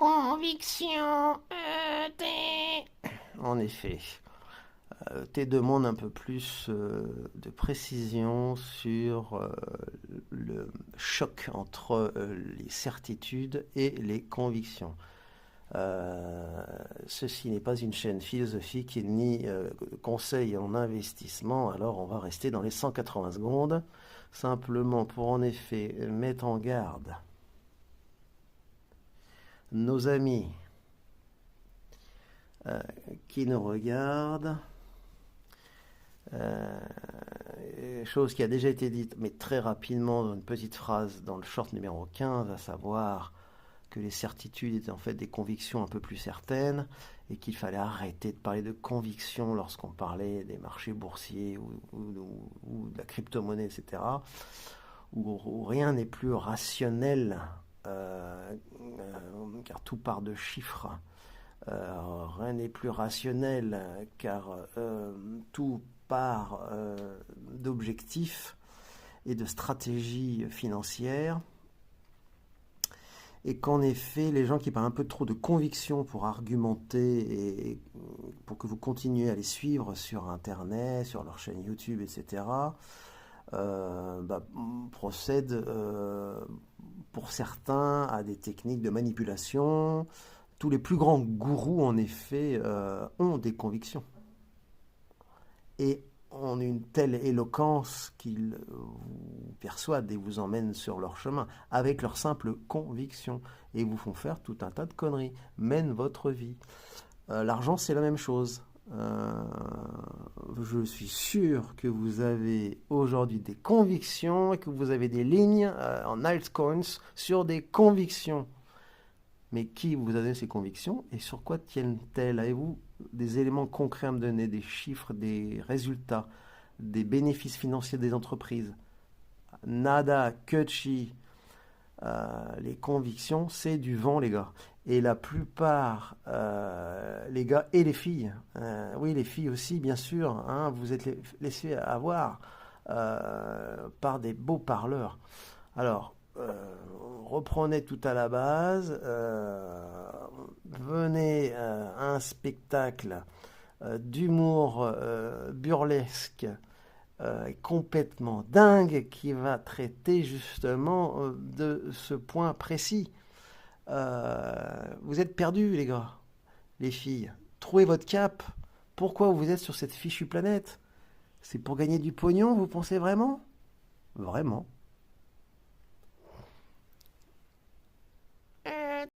conviction, En effet, T demande un peu plus de précision sur le choc entre les certitudes et les convictions. Ceci n'est pas une chaîne philosophique ni conseil en investissement, alors on va rester dans les 180 secondes, simplement pour en effet mettre en garde nos amis qui nous regardent. Chose qui a déjà été dite, mais très rapidement, dans une petite phrase dans le short numéro 15, à savoir que les certitudes étaient en fait des convictions un peu plus certaines et qu'il fallait arrêter de parler de convictions lorsqu'on parlait des marchés boursiers ou de la crypto-monnaie, etc., où rien n'est plus rationnel, car tout part de chiffres. Rien n'est plus rationnel, car tout part d'objectifs et de stratégies financières, et qu'en effet, les gens qui parlent un peu trop de conviction pour argumenter et pour que vous continuiez à les suivre sur Internet, sur leur chaîne YouTube, etc., procèdent pour certains à des techniques de manipulation. Tous les plus grands gourous, en effet, ont des convictions. Et ont une telle éloquence qu'ils vous persuadent et vous emmènent sur leur chemin avec leur simple conviction et vous font faire tout un tas de conneries, mènent votre vie. L'argent, c'est la même chose. Je suis sûr que vous avez aujourd'hui des convictions et que vous avez des lignes en altcoins sur des convictions. Mais qui vous a donné ces convictions et sur quoi tiennent-elles? Avez-vous des éléments concrets à me donner, des chiffres, des résultats, des bénéfices financiers des entreprises? Nada, que chi. Les convictions, c'est du vent, les gars. Et la plupart, les gars et les filles, oui, les filles aussi, bien sûr, hein, vous êtes laissés avoir par des beaux parleurs. Alors, reprenez tout à la base, venez à un spectacle d'humour burlesque complètement dingue qui va traiter justement de ce point précis. Vous êtes perdus, les gars, les filles. Trouvez votre cap. Pourquoi vous êtes sur cette fichue planète? C'est pour gagner du pognon, vous pensez vraiment? Vraiment?